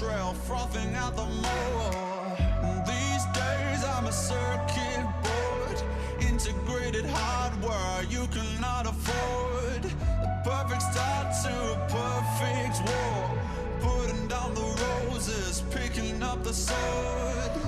trail, frothing out the mower. These days I'm a circuit board, integrated hardware you cannot afford. The perfect start to a perfect war, putting down the roses, picking up the sword.